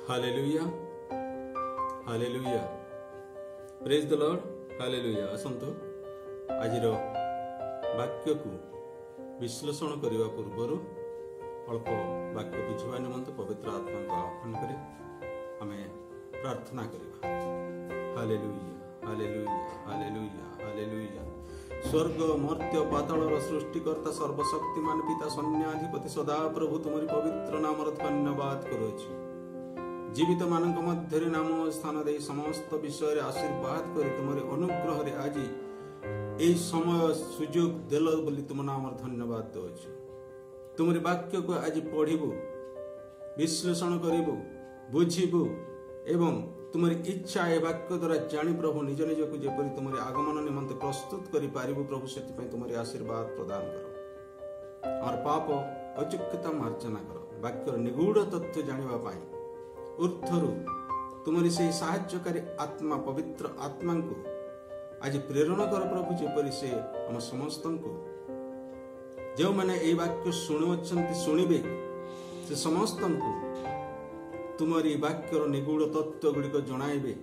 Hallelujah hallelujah praise the Lord hallelujah. आसंतु आजिर वाक्य को विश्लेषण करने पूर्व अल्प वाक्य बुझा निमंत पवित्र आत्मा को आह्वान करें आम प्रार्थना करवा। Hallelujah hallelujah hallelujah hallelujah. स्वर्ग मर्त्य पाताल सृष्टिकर्ता सर्वशक्तिमान पिता सैन्याधिपति सदा प्रभु तुमरी पवित्र नाम धन्यवाद करुछि। जीवित मानक मध्य नाम स्थान दे समस्त विषय आशीर्वाद कर तुमरे अनुग्रह रे आज ए समय सुजोग देल बोली तुम नाम धन्यवाद दउछु। तुमरे वाक्य को आज पढ़िबु, विश्लेषण करिबु, बुझिबु एवं तुमरी इच्छा ए वाक्य द्वारा जानी प्रभु निज निज को जेपरि तुमरे आगमन निमंते प्रस्तुत करि पारिबु। प्रभु सेति पय तुमरे आशीर्वाद प्रदान करो और पाप अचुक्यता मार्जना करो। वाक्यर निगूढ़ तथ्य जानिबा पाई ऊर्ध्वरु तुमरी से साहाय्यकारी आत्मा पवित्र आत्मा को आज प्रेरण कर प्रभु जेपरि से हम समस्त को जो मैंने ए वाक्य शुणिबे से समस्त को तुमरी वाक्यर निगूढ़ तत्व गुड़िक जणाइबे।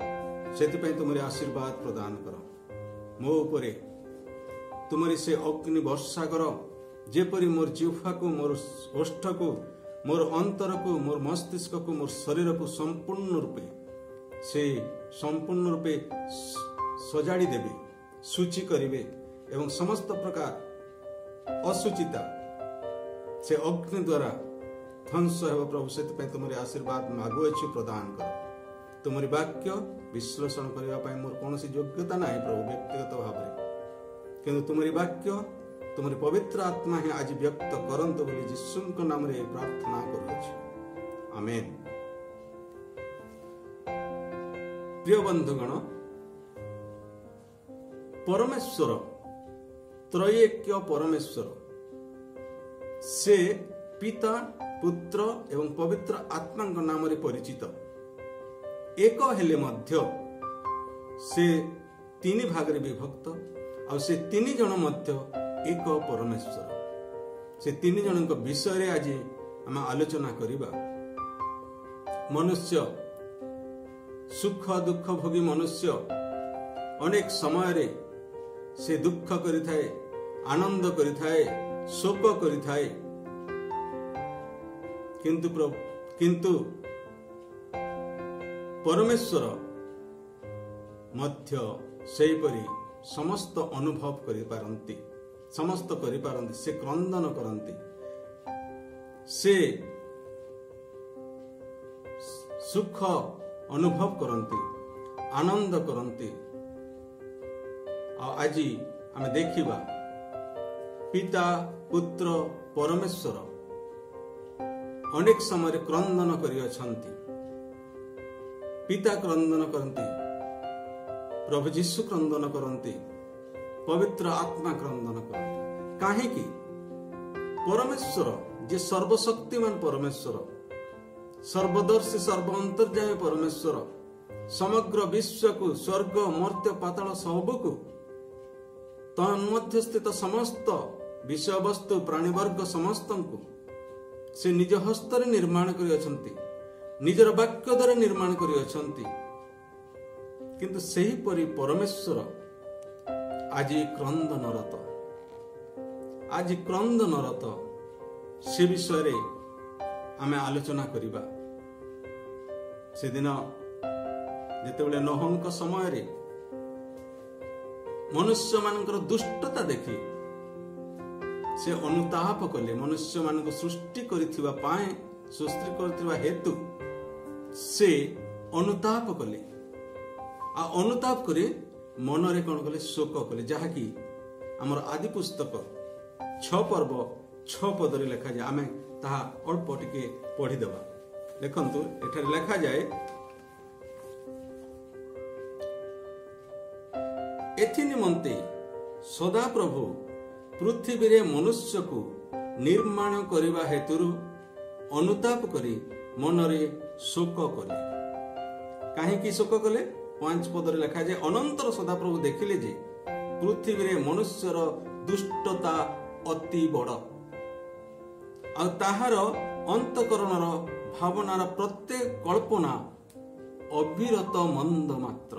सेतिपय तुमरी आशीर्वाद प्रदान कर। मो उपरे तुमरी से अग्नि वर्षा कर जेपरि मोर जिह्वा को, मोर ओष्ठ को, मोर अंतर को, मोर मस्तिष्क को, मोर शरीर को संपूर्ण रूपे सजाड़ी देवे, सूची करिवे एवं समस्त प्रकार असुचिता से अग्नि द्वारा ध्वंस हेब। प्रभु से तुमरी आशीर्वाद मागुअछु प्रदान कर। तुमरी वाक्य विश्लेषण करने मोर कौन योग्यता ना प्रभु व्यक्तिगत भाव में, किंतु तुमरी वाक्य तुमरी पवित्र आत्मा ही आज व्यक्त करंतु बोली यीशु नाम रे प्रार्थना करुछु। आमेन। प्रिय बंधुगण, परमेश्वर त्रैक्य परमेश्वर से पिता पुत्र एवं पवित्र आत्मा नाम रे परिचित। एक हेले मध्य से तीन भाग रे विभक्त और से तीन जन मध्य एक परमेश्वर। से तीन जन विषय रे आज आम आलोचना करिबा। मनुष्य सुख दुख भोगी मनुष्य अनेक समय रे से दुख करिथाए, आनंद करिथाए, शोक करिथाए, किंतु परमेश्वर मध्य सेपरी समस्त अनुभव करि पारंती, समस्त करि पारंती। से क्रंदन करंती, से सुख अनुभव करंती, आनंद करंती। आज आमे देखिबा पिता पुत्र परमेश्वर अनेक समय क्रंदन करियछंती। पिता क्रंदन करंती, प्रभु यीशु क्रंदन करंती, पवित्र आत्मा क्रंदन करंती। काहे कि परमेश्वर जे सर्वशक्तिमान परमेश्वर, सर्वदर्शी सर्वांतर्यामी परमेश्वर समग्र विश्व को, स्वर्ग मर्त्य पाताल सबको तन्मध्य स्थित समस्त विषय वस्तु प्राणीवर्ग समस्त को से निज हस्तर निर्माण करियछंती, निजर वाक्य द्वारा निर्माण करियछंती। किंतु सही परि परमेश्वर आज क्रंदनरत, आज क्रंदनरत। से विषय रे आमे आलोचना करिबा। से दिन जेतेबेले नोहंक समय रे मनुष्य मानकर दुष्टता देखि से अनुताप कले। मनुष्य मान सृष्टि करिथिबा पाए, सृष्टि करिथिबा हेतु से अनुताप कले। आ अनुताप करे मन रे कोन कले, शोक कले। जहा कि हमर आदि पुस्तक 6 पर्व 6 पद रे लिखा जाय। आमे ताहा अल्प टिके पढ़ी देबा। देखंतु एठारे लिखा जाय, एथि निमंते सदा प्रभु पृथ्वी रे मनुष्य को निर्माण करिबा हेतुरु अनुताप करी मन रे शोक कले। काहे कि शोक कले? 5 पद रे लिखा जाय, अनंतर सदा प्रभु देखिले जे पृथ्वी रे मनुष्यर दुष्टता अति बड़ आ ताहार अंतकरणर ଭାବନାର ପ୍ରତ୍ୟେକ କଳ୍ପନା ଅବିରତ ମନ୍ଦ ମାତ୍ର।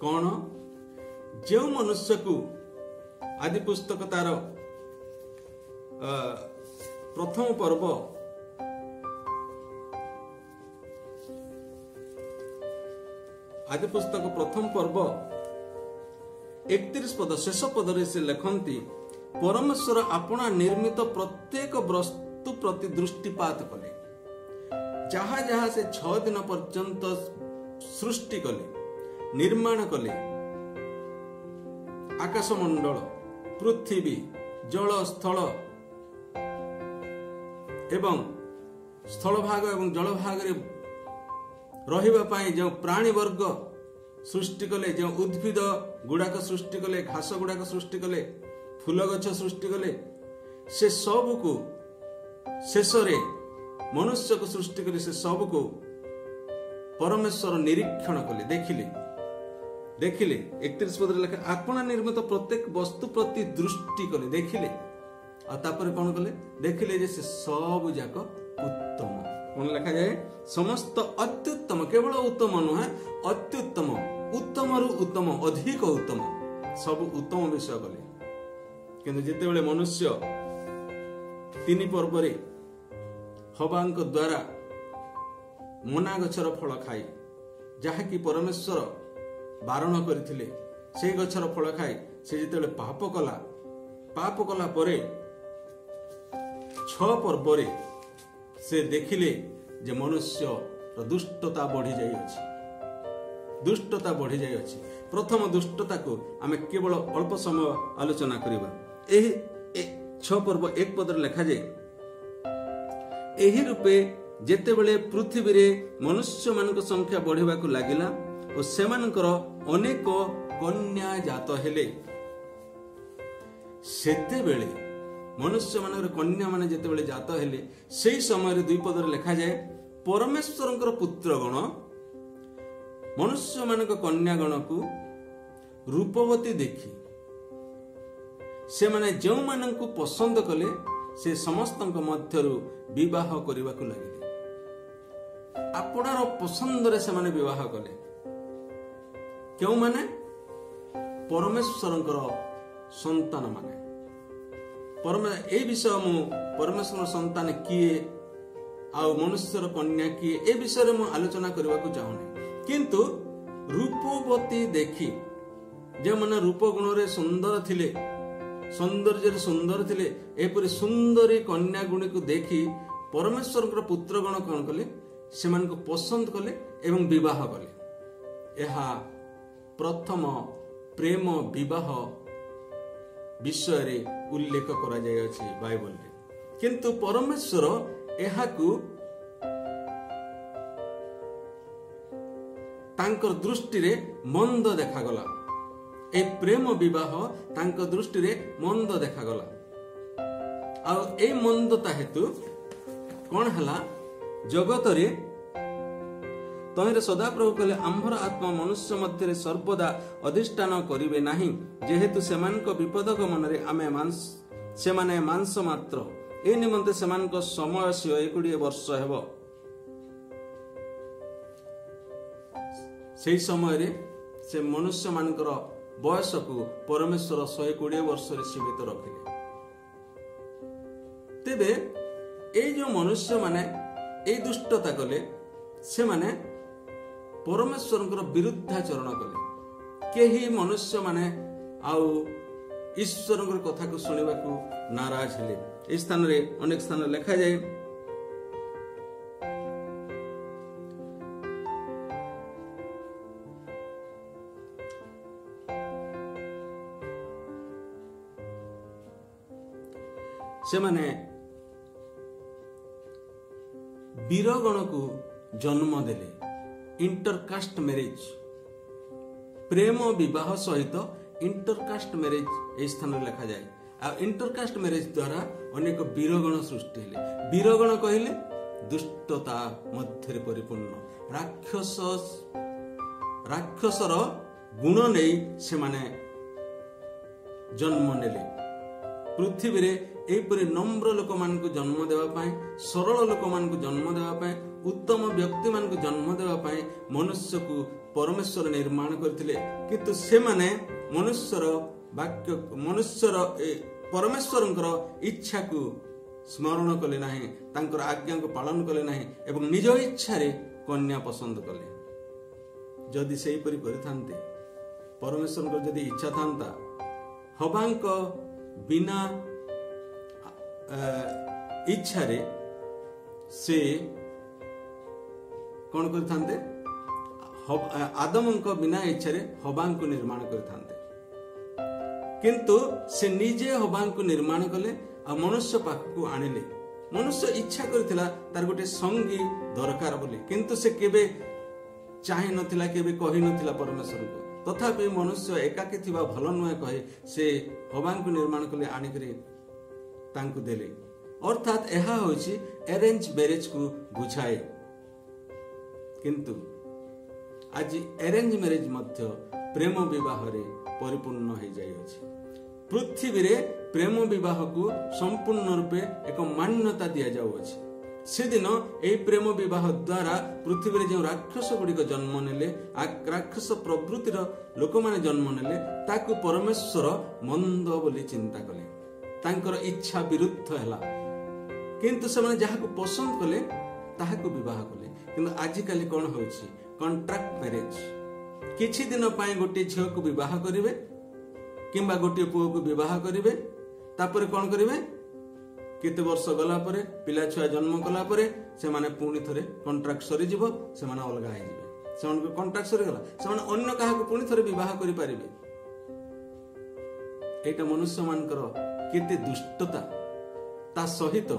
କଣ? ଯେଉଁ ମନୁଷ୍ୟକୁ ଆଦି ପୁସ୍ତକ ତାର ପ୍ରଥମ ପର୍ବ ଆଦି ପୁସ୍ତକ ପ୍ରଥମ ପର୍ବ 31 ପଦ ଶେଷ ପଦରେ ସେ ଲେଖନ୍ତି, ପରମେଶ୍ୱର ଆପଣା ନିର୍ମିତ ପ୍ରତ୍ୟେକ ବସ୍ତୁ ପ୍ରତି ଦୃଷ୍ଟିପାତ କଲେ। ଯାହା ଯାହା ସେ 6 ଦିନ ପର୍ଯ୍ୟନ୍ତ ସୃଷ୍ଟି କଲେ, ନିର୍ମାଣ କଲେ, ଆକାଶମଣ୍ଡଳ, ପୃଥିବୀ, ଜଳ, ସ୍ଥଳ ଏବଂ ସ୍ଥଳଭାଗ ଏବଂ ଜଳଭାଗରେ ରହିବା ପାଇଁ ଯେଉଁ ପ୍ରାଣୀ ବର୍ଗ ସୃଷ୍ଟି କଲେ, ଯେଉଁ ଉଦ୍ଭିଦ ଗୁଡାକ ସୃଷ୍ଟି କଲେ, ଘାସ ଗୁଡାକ ସୃଷ୍ଟି କଲେ, ଫୁଲ ଗଛ ସୃଷ୍ଟି କଲେ, ସେ ସବୁକୁ ଶେଷରେ ମନୁଷ୍ୟକୁ ସୃଷ୍ଟି କରି ସେ ସବୁକୁ ପରମେଶ୍ୱର ନିରୀକ୍ଷଣ କଲେ, ଦେଖିଲେ। 31 ପଦରେ ଲେଖା, ଆପଣା ନିର୍ମିତ ପ୍ରତ୍ୟେକ ବସ୍ତୁ ପ୍ରତି ଦୃଷ୍ଟି କଲେ, ଦେଖିଲେ। ଆଉ ତାପରେ କଣ କଲେ? ଦେଖିଲେ ଯେ ସେ ସବୁ ଯାକ ଉତ୍ତମ। କଣ ଲେଖାଯାଏ? ସମସ୍ତ ଅତ୍ୟୁତ୍ତମ, କେବଳ ଉତ୍ତମ ନୁହେଁ, ଅତ୍ୟୁତ୍ତମ, ଉତ୍ତମରୁ ଉତ୍ତମ, ଅଧିକ ଉତ୍ତମ, ସବୁ ଉତ୍ତମ ବିଷୟ କଲେ। କିନ୍ତୁ ଯେତେବେଳେ ମନୁଷ୍ୟ 3 ପର୍ବରେ ହବାଙ୍କ ଦ୍ୱାରା ମନା ଗଛର ଫଳ ଖାଇ, ଯାହାକି ପରମେଶ୍ୱର ବାରଣ କରିଥିଲେ, ସେଇ ଗଛର ଫଳ ଖାଇ ସେ ଯେତେବେଳେ ପାପ କଲା ପରେ 6 ପର୍ବରେ ସେ ଦେଖିଲେ ଯେ ମନୁଷ୍ୟର ଦୁଷ୍ଟତା ବଢି ଯାଇଅଛି। ପ୍ରଥମ ଦୁଷ୍ଟତାକୁ ଆମେ କେବଳ ଅଳ୍ପ ସମୟ ଆଲୋଚନା କରିବା। ଏହି 6 ପର୍ବ 1 ପଦରେ ଲେଖାଯାଏ, ଏହି ରୂପେ ଯେତେବେଳେ ପୃଥିବୀରେ ମନୁଷ୍ୟମାନଙ୍କ ସଂଖ୍ୟା ବଢିବାକୁ ଲାଗିଲା ଓ ସେମାନଙ୍କର ଅନେକ କନ୍ୟା ଜାତ ହେଲେ, ସେତେବେଳେ ମନୁଷ୍ୟମାନଙ୍କର କନ୍ୟାମାନେ ଯେତେବେଳେ ଜାତ ହେଲେ, ସେହି ସମୟରେ 2 ପଦରେ ଲେଖାଯାଏ, ପରମେଶ୍ୱରଙ୍କର ପୁତ୍ରଗଣ ମନୁଷ୍ୟମାନଙ୍କ କନ୍ୟାଗଣକୁ ରୂପବତୀ ଦେଖି ସେମାନେ ଯେଉଁମାନଙ୍କୁ ପସନ୍ଦ କଲେ ସେ ସମସ୍ତଙ୍କ ମଧ୍ୟରୁ ବିବାହ କରିବାକୁ ଲାଗିଲେ। ଆପଣାର ପସନ୍ଦରେ ସେମାନେ ବିବାହ କଲେ। କେଉଁମାନେ? ପରମେଶ୍ୱରଙ୍କର ସନ୍ତାନ ମାନେ। এই ବିଷୟ ମୁଁ ପରମେଶ୍ୱର ସନ୍ତାନ କିଏ ଆଉ ମନୁଷ୍ୟର କନ୍ୟା କିଏ, ଏ ବିଷୟରେ ମୁଁ ଆଲୋଚନା କରିବାକୁ ଚାହୁଁନି। କିନ୍ତୁ ରୂପବତୀ ଦେଖି, ଯେଉଁମାନେ ରୂପ ଗୁଣରେ ସୁନ୍ଦର ଥିଲେ, ସୌନ୍ଦର୍ଯ୍ୟରେ ସୁନ୍ଦର ଥିଲେ, ଏପରି ସୁନ୍ଦରୀ କନ୍ୟା ଗୁଣିକୁ ଦେଖି ପରମେଶ୍ୱରଙ୍କର ପୁତ୍ରଗଣ କଣ କଲେ? ସେମାନଙ୍କୁ ପସନ୍ଦ କଲେ ଏବଂ ବିବାହ କଲେ। ଏହା ପ୍ରଥମ ପ୍ରେମ ବିବାହ ବିଷୟରେ ଉଲ୍ଲେଖ କରାଯାଇଅଛି ବାଇବଲରେ। କିନ୍ତୁ ପରମେଶ୍ୱର ଏହାକୁ ତାଙ୍କର ଦୃଷ୍ଟିରେ ମନ୍ଦ ଦେଖାଗଲା। ଏ ପ୍ରେମ ବିବାହ ତାଙ୍କ ଦୃଷ୍ଟିରେ ମନ୍ଦ ଦେଖାଗଲା। ଆଉ ଏଇ ମନ୍ଦତା ହେତୁ କଣ ହେଲା? ଜଗତରେ ତହିଁରେ ସଦାପ୍ରଭୁ କହିଲେ, ଆମ୍ଭର ଆତ୍ମା ମନୁଷ୍ୟ ମଧ୍ୟରେ ସର୍ବଦା ଅଧିଷ୍ଠାନ କରିବେ ନାହିଁ, ଯେହେତୁ ସେମାନଙ୍କ ବିପଦ ଗମନରେ ସେମାନେ ମାଂସ ମାତ୍ର। ଏ ନିମନ୍ତେ ସେମାନଙ୍କ ସମୟ 120 ବର୍ଷ ହେବ। ସେହି ସମୟରେ ସେ ମନୁଷ୍ୟମାନଙ୍କର ବୟସକୁ ପରମେଶ୍ୱର 120 ବର୍ଷରେ ସୀମିତ ରଖିଲେ। ତେବେ ଏଇ ଯୋଉ ମନୁଷ୍ୟମାନେ ଏଇ ଦୁଷ୍ଟତା କଲେ, ସେମାନେ ପରମେଶ୍ୱରଙ୍କର ବିରୁଦ୍ଧାଚରଣ କଲେ। କେହି ମନୁଷ୍ୟମାନେ ଆଉ ଈଶ୍ୱରଙ୍କର କଥାକୁ ଶୁଣିବାକୁ ନାରାଜ ହେଲେ। ଏହି ସ୍ଥାନରେ ଅନେକ ସ୍ଥାନରେ ଲେଖାଯାଏ, ସେମାନେ ବୀରଗଣକୁ ଜନ୍ମ ଦେଲେ। इंटरकास्ट मैरिज, प्रेम विवाह सहित इंटरकास्ट मैरिज ए स्थान लिखा जाए। आ इंटरकास्ट मैरिज द्वारा अनेक वीरगण सृष्टि हेले। वीरगण कहले दुष्टता मध्य परिपूर्ण राक्षसर गुण नहीं से माने जन्म नेले। पृथ्वी रे एपरि नम्र लोक मानकु जन्म देवा पाए, सरल लोक मानकु जन्म देवा पाए, उत्तम व्यक्ति मानकु जन्म देवा पाए मनुष्य को परमेश्वर निर्माण करथिले। किंतु से माने मनुष्यर वाक्य मनुष्यर परमेश्वरंकर इच्छा को स्मरण कले नाही, तांकर आज्ञा को पालन कले नाही एवं निज इच्छा रे कन्या पसंद कले। जदि सेही परि करिथांते, परमेश्वर को जदि इच्छा थांता हबांक बिना इच्छा रे से कौन करिथांते, आदमंक बिना इच्छा रे हबांक निर्माण करिथांते। किंतु से निजे हबांक निर्माण कले आ मनुष्य पाखକୁ आनिले। मनुष्य इच्छा करथिला तार गोटे संगी दरकार बोली, किंतु से केबे चाहि नथिला, केबे कहि नथिला परमेश्वर को। तथापि मनुष्य एकाकी थिबा भल नुहे कहे से हबांक निर्माण कले आनिकरी तांकु देले। अर्थात एहा होछि अरेंज मैरिज को बुझाए। किंतु आज अरेंज मैरिज मध्य प्रेम विवाह रे परिपूर्ण हो जाय अछि। पृथ्वी रे प्रेम विवाह को संपूर्ण रूपे एक मान्यता दिया जाउ अछि। से दिन एई प्रेम विवाह द्वारा पृथ्वी रे जो राक्षस गुड़िक जन्म नेले, राक्षस प्रवृत्तिर लोक माने जन्म नेले, ताकु परमेश्वर मंद बोली चिंता कले, तांकर इच्छा विरुद्ध हैला। किंतु से माने जाहाकु पसंद कले ताहाकु विवाह कले। किंतु आजिकाली कौन होछि, कॉन्ट्रैक्ट मैरिज। किछि दिन पाए गोटे झियो को विवाह करिवे किंबा गोटे पुओ को विवाह करिवे, तापर कौन करिवे, केते वर्ष गला परे पिला छुआ जन्म कला परे से माने पुणी थरे कॉन्ट्रैक्ट सरी जिवो, से माने अलगा हे जिवे। से माने कॉन्ट्रैक्ट सरी गला, से माने अन्य काहा को पुणी थरे विवाह करि परिबे। एटा मनुष्य मानकर केते दुष्टता। ता सहित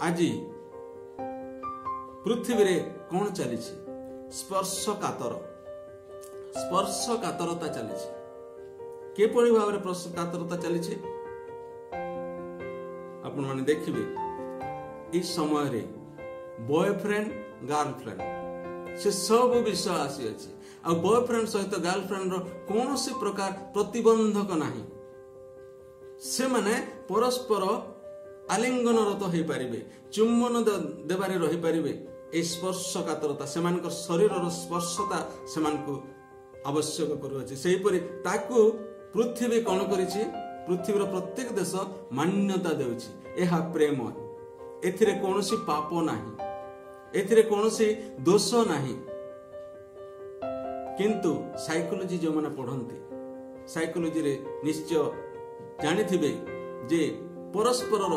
आजी पृथ्वी रे कौन चली, स्पर्श कातरता चली। केपरि भाव में स्पर्श कातरता चली आपण माने देखिबे। इस समय रे बॉयफ्रेंड गर्लफ्रेंड से सब विषय आसी अछि। आ बॉयफ्रेंड सहित गर्लफ्रेंड रो कौन सी प्रकार प्रतिबंधक नाही। से माने परस्पर आलिंगन रत हो पारिबे, चुम्बन देबारे रही पारिबे। ए स्पर्श कातरता सेमानक शरीर स्पर्शता सेमानकु आवश्यक करूछि। सेही परि ताकु पृथ्वी कौन करिछि, पृथ्वीर प्रत्येक देश मान्यता देउछि। एहा प्रेम, एथिरे कोनोसी पाप नाही, एथिरे कोनोसी दोष नाही। किंतु साइकोलॉजी जो माने पढ़ंती, साइकोलॉजी रे निश्चय जानिथिबे जे परस्परर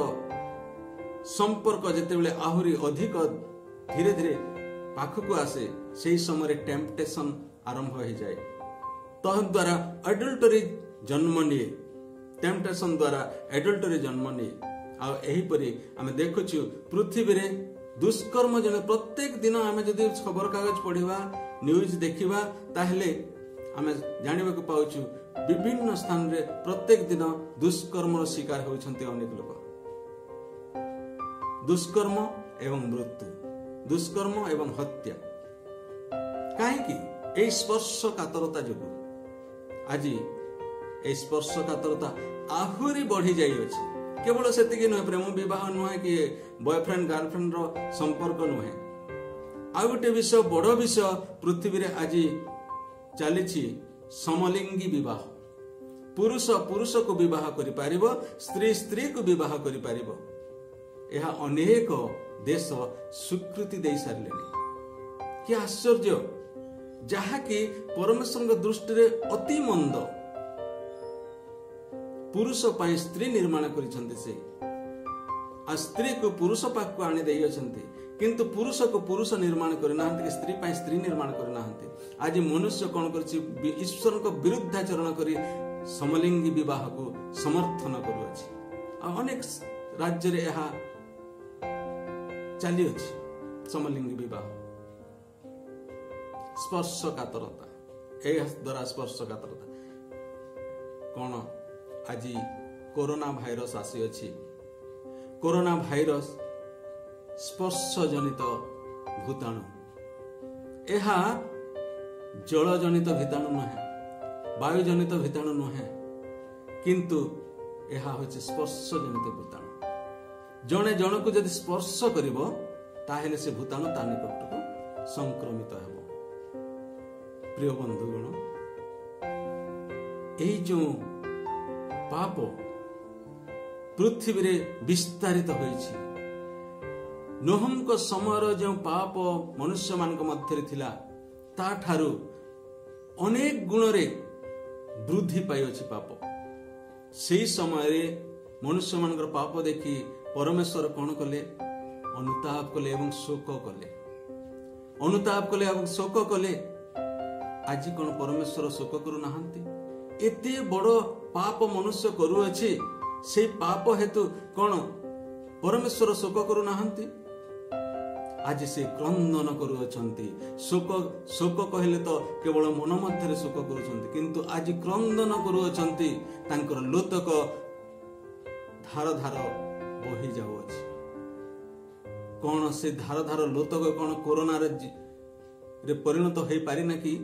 संपर्क जेतेबेले आहुरी अधिक धीरे धीरे पाखकु आसे, सेही समय टेम्पटेशन आरंभ हो जाए। तद्वारा एडल्टरी जन्म निये, टेम्पटेशन द्वारा एडल्टरी जन्म निये। आ एही परि आमे देखुछु पृथ्वी रे दुष्कर्म जने प्रत्येक दिन आमे जदि खबर कागज पढ़िबा, न्यूज देखिबा, ताहले आमे जानिबा को पाउछु विभिन्न स्थान रे प्रत्येक दिन दुष्कर्मर शिकार होउछन्ते अनेक लोक। दुष्कर्म एवं मृत्यु, दुष्कर्म एवं हत्या। काहेकि ए स्पर्श कातरता जोगु आज ए स्पर्श कातरता आहुरी बढ़ी जाई अछि। केवल सेतिक नुहे, प्रेम विवाह नुहे कि बॉयफ्रेंड गर्लफ्रेंड रो संपर्क नुहे। आ गोटे विषय, बड़ विषय पृथ्वी रे आज चली समलिंगी विवाह। पुरुष पुरुष को विवाह करि पारिबो, स्त्री स्त्री को विवाह करि पारिबो। यह अनेक देश स्वीकृति दे सारे। कि आश्चर्य, जहाँकि परमेश्वर दृष्टि रे अति मंद। पुरुष पाई स्त्री निर्माण करिसंते से, आ स्त्री को पुरुष पाख को आनी देई अछंती। किंतु पुरुष को पुरुष निर्माण करे नाहंती, कि स्त्री पाई स्त्री निर्माण करे नाहंती। आज मनुष्य कौन करछि, ईश्वर को विरुद्धाचरण करी समलिंगी विवाह को समर्थन करूछि। आ अनेक राज्य रे यह चली अछि समलिंगी विवाह। स्पर्श कातरता, ए द्वारा स्पर्श कातरता कौन आज कोरोना भाइरस आसी अछि। कोरोना भाइरस स्पर्श जनित भूताणु। एहा जल जनित भूताणु नुहे, वायु जनित भूताणु नुहे, किंतु ଏହା ହେଉଛି ସ୍ପର୍ଶ ଜନିତ ଭୂତାଣୁ। ଜଣେ ଜଣକୁ ଯଦି ସ୍ପର୍ଶ କରିବ ତାହେଲେ ସେ ଭୂତାଣୁ ତା ନିକଟକୁ ସଂକ୍ରମିତ ହେବ। ପ୍ରିୟ ବନ୍ଧୁଗଣ, ଏହି ଯେଉଁ ପାପ ପୃଥିବୀରେ ବିସ୍ତାରିତ ହୋଇଛି, ନୋହଙ୍କ ସମୟର ଯେଉଁ ପାପ ମନୁଷ୍ୟମାନଙ୍କ ମଧ୍ୟରେ ଥିଲା ତାଠାରୁ ଅନେକ ଗୁଣରେ ବୃଦ୍ଧି ପାଇଅଛି ପାପ। ସେହି ସମୟରେ ମନୁଷ୍ୟମାନଙ୍କର ପାପ ଦେଖି ପରମେଶ୍ୱର କ'ଣ କଲେ? ଅନୁତାପ କଲେ ଏବଂ ଶୋକ କଲେ। ଅନୁତାପ କଲେ ଏବଂ ଶୋକ କଲେ। ଆଜି କ'ଣ ପରମେଶ୍ୱର ଶୋକ କରୁନାହାନ୍ତି? ଏତେ ବଡ଼ ପାପ ମନୁଷ୍ୟ କରୁଅଛି, ସେଇ ପାପ ହେତୁ କ'ଣ ପରମେଶ୍ୱର ଶୋକ କରୁନାହାନ୍ତି? ଆଜି ସେ କ୍ରନ୍ଦନ କରୁଅଛନ୍ତି। ଶୋକ କହିଲେ ତ କେବଳ ମନ ମଧ୍ୟରେ ଶୋକ କରୁଛନ୍ତି, କିନ୍ତୁ ଆଜି କ୍ରନ୍ଦନ କରୁଅଛନ୍ତି। ତାଙ୍କର ଲୋତକ ଧାର ଧାର ବହି ଯାଉଅଛି। କ'ଣ ସେ ଧାର ଧାର ଲୋତକ କ'ଣ କୋରୋନାରେ ପରିଣତ ହୋଇପାରିନା କି?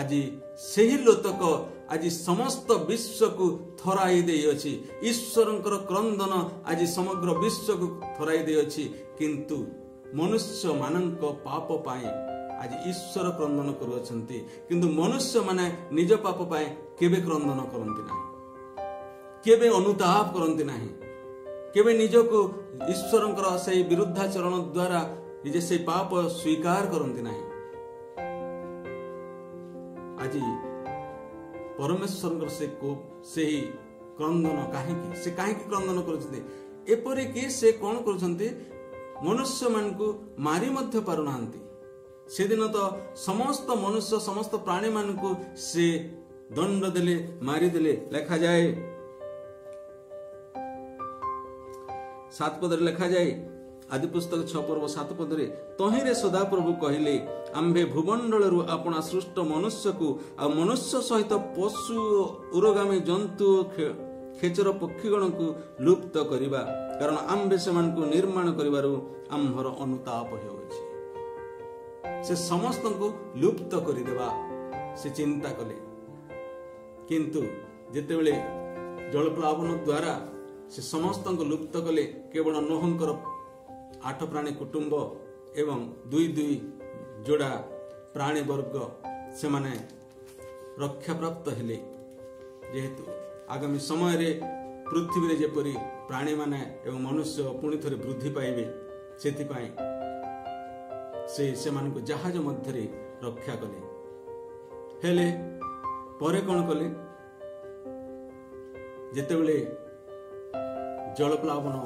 ଆଜି ସେହି ଲୋତକ ଆଜି ସମସ୍ତ ବିଶ୍ୱକୁ ଥରାଇ ଦେଇଅଛି। ଈଶ୍ୱରଙ୍କର କ୍ରନ୍ଦନ ଆଜି ସମଗ୍ର ବିଶ୍ୱକୁ ଥରାଇ ଦେଇଅଛି। କିନ୍ତୁ ମନୁଷ୍ୟମାନଙ୍କ ପାପ ପାଇଁ ଆଜି ଈଶ୍ୱର କ୍ରନ୍ଦନ କରୁଅଛନ୍ତି, କିନ୍ତୁ ମନୁଷ୍ୟମାନେ ନିଜ ପାପ ପାଇଁ କେବେ କ୍ରନ୍ଦନ କରନ୍ତି ନାହିଁ, କେବେ ଅନୁତାପ କରନ୍ତି ନାହିଁ, କେବେ ନିଜକୁ ଈଶ୍ୱରଙ୍କର ସେହି ବିରୁଦ୍ଧାଚରଣ ଦ୍ୱାରା ନିଜେ ସେହି ପାପ ସ୍ୱୀକାର କରନ୍ତି ନାହିଁ। ଆଜି ପରମେଶ୍ୱରଙ୍କର ସେହି କ୍ରନ୍ଦନ କାହିଁକି? ସେ କାହିଁକି କ୍ରନ୍ଦନ କରୁଛନ୍ତି? ଏପରିକି ସେ କ'ଣ କରୁଛନ୍ତି? ମନୁଷ୍ୟମାନଙ୍କୁ ମାରି ମଧ୍ୟ ପାରୁନାହାନ୍ତି। ସେଦିନ ତ ସମସ୍ତ ମନୁଷ୍ୟ ସମସ୍ତ ପ୍ରାଣୀମାନଙ୍କୁ ସେ ଦଣ୍ଡ ଦେଲେ, ମାରିଦେଲେ। ଲେଖାଯାଏ 7 ପଦରେ ଲେଖାଯାଏ, ଆଦି ପୁସ୍ତକ 6 ପର୍ବ 7 ପଦରେ, ତହିଁରେ ସଦାପ୍ରଭୁ କହିଲେ, ଆମ୍ଭେ ଭୂମଣ୍ଡଳରୁ ଆପଣା ସୃଷ୍ଟ ମନୁଷ୍ୟକୁ ଆଉ ମନୁଷ୍ୟ ସହିତ ପଶୁ ଉରଗାମୀ ଜନ୍ତୁ ଖେଚର ପକ୍ଷୀଗଣକୁ ଲୁପ୍ତ କରିବା, କାରଣ ଆମ୍ଭେ ସେମାନଙ୍କୁ ନିର୍ମାଣ କରିବାରୁ ଆମ୍ଭର ଅନୁତାପ ହେଉଛି। ସେ ସମସ୍ତଙ୍କୁ ଲୁପ୍ତ କରିଦେବା ସେ ଚିନ୍ତା କଲେ, କିନ୍ତୁ ଯେତେବେଳେ ଜଳପ୍ଲାବନ ଦ୍ୱାରା ସେ ସମସ୍ତଙ୍କୁ ଲୁପ୍ତ କଲେ, କେବଳ ନୋହଙ୍କର 8 ପ୍ରାଣୀ କୁଟୁମ୍ବ ଏବଂ 2 ଯୋଡ଼ା ପ୍ରାଣୀ ବର୍ଗ ସେମାନେ ରକ୍ଷାପ୍ରାପ୍ତ ହେଲେ। ଯେହେତୁ ଆଗାମୀ ସମୟରେ ପୃଥିବୀରେ ଯେପରି ପ୍ରାଣୀମାନେ ଏବଂ ମନୁଷ୍ୟ ପୁଣି ଥରେ ବୃଦ୍ଧି ପାଇବେ, ସେଥିପାଇଁ ସେମାନଙ୍କୁ ଜାହାଜ ମଧ୍ୟରେ ରକ୍ଷା କଲେ। ହେଲେ ପରେ କ'ଣ କଲେ? ଯେତେବେଳେ ଜଳପ୍ଲାବନ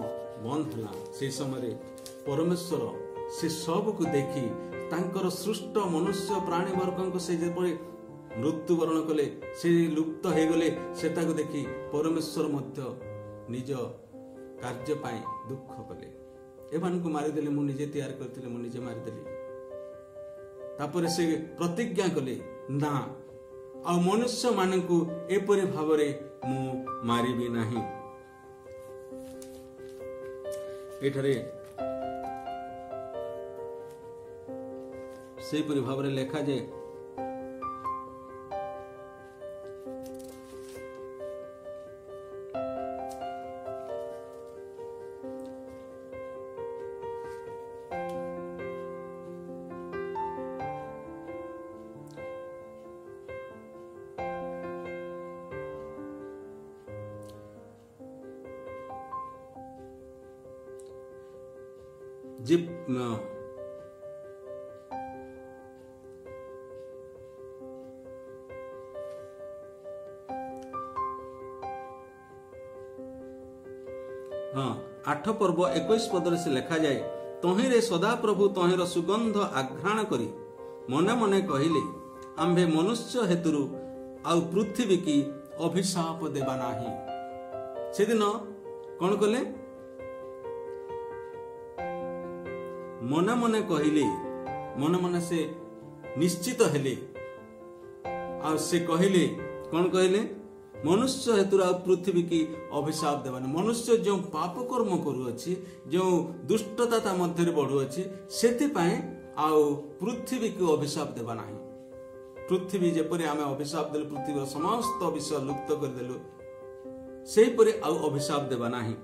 ବନ୍ଦ ହେଲା, ସେହି ସମୟରେ ପରମେଶ୍ୱର ସେ ସବୁକୁ ଦେଖି ତାଙ୍କର ସୃଷ୍ଟ ମନୁଷ୍ୟ ପ୍ରାଣୀ ବର୍ଗଙ୍କୁ ସେ ଯେପରି ମୃତ୍ୟୁବରଣ କଲେ, ସେ ଲୁପ୍ତ ହୋଇଗଲେ, ସେଟାକୁ ଦେଖି ପରମେଶ୍ୱର ମଧ୍ୟ ନିଜ କାର୍ଯ୍ୟ ପାଇଁ ଦୁଃଖ କଲେ। ଏମାନଙ୍କୁ ମାରିଦେଲେ, ମୁଁ ନିଜେ ତିଆରି କରିଥିଲି, ମୁଁ ନିଜେ ମାରିଦେଲି। ତାପରେ ସେ ପ୍ରତିଜ୍ଞା କଲେ, ନା ଆଉ ମନୁଷ୍ୟମାନଙ୍କୁ ଏପରି ଭାବରେ ମୁଁ ମାରିବି ନାହିଁ। ଏଠାରେ ସେହିପରି ଭାବରେ ଲେଖାଯାଏ, ହଁ 8 ପର୍ବ 21 ପଦରେ ସେ ଲେଖାଯାଏ, ତହିଁରେ ସଦାପ୍ରଭୁ ତହିଁର ସୁଗନ୍ଧ ଆଘ୍ରାଣ କରି ମନେ ମନେ କହିଲେ, ଆମ୍ଭେ ମନୁଷ୍ୟ ହେତୁରୁ ଆଉ ପୃଥିବୀ କି ଅଭିଶାପ ଦେବା ନାହିଁ। ସେଦିନ କ'ଣ କଲେ? ମନେ ମନେ କହିଲେ, ମନେ ମନେ ସେ ନିଶ୍ଚିତ ହେଲେ, ଆଉ ସେ କହିଲେ, କ'ଣ କହିଲେ? ମନୁଷ୍ୟ ହେତୁରୁ ଆଉ ପୃଥିବୀ କି ଅଭିଶାପ ଦେବାନି। ମନୁଷ୍ୟ ଯେଉଁ ପାପ କର୍ମ କରୁଅଛି, ଯେଉଁ ଦୁଷ୍ଟତା ତା ମଧ୍ୟରେ ବଢୁଅଛି, ସେଥିପାଇଁ ଆଉ ପୃଥିବୀକୁ ଅଭିଶାପ ଦେବା ନାହିଁ। ପୃଥିବୀ ଯେପରି ଆମେ ଅଭିଶାପ ଦେଲୁ, ପୃଥିବୀର ସମସ୍ତ ବିଷୟ ଲୁପ୍ତ କରିଦେଲୁ, सेहीपरि आउ अभिशाप देवा नाही।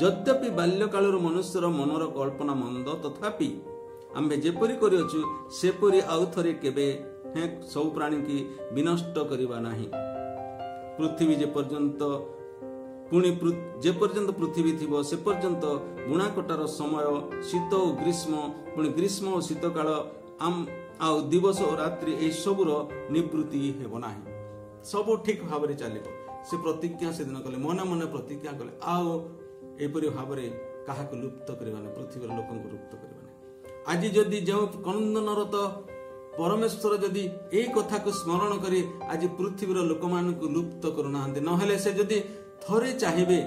यद्यपि बाल्यकाल मनुष्यर मनर कल्पना मंद तथापि आम्भे जेपरि करिअछु सेपरि आउ थरे केबे सब प्राणी की विनष्ट करिबा नाही। पृथ्वी जे पर्यंत पुणी जे पर्यंत पृथ्वी थिबो से पर्यंत बुणा कटार समय शीत और ग्रीष्म पुणी ग्रीष्म और शीत काल आउ दिवस और रात्रि ए सबुर निवृत्ति हेब नाही। सब ठीक भाव में चलिबो। से प्रतिज्ञा से दिन कले मन मन प्रतिज्ञा कले आउ एपरि भाव में क्या लुप्त करवाने पृथ्वी लोक लुप्त करवाने। आज जदि जो क्रंदनरत परमेश्वर जदि ए कथा को स्मरण करी आज पृथ्वी लोक मान लुप्त करूना नहेले से जदि थरे चाहिए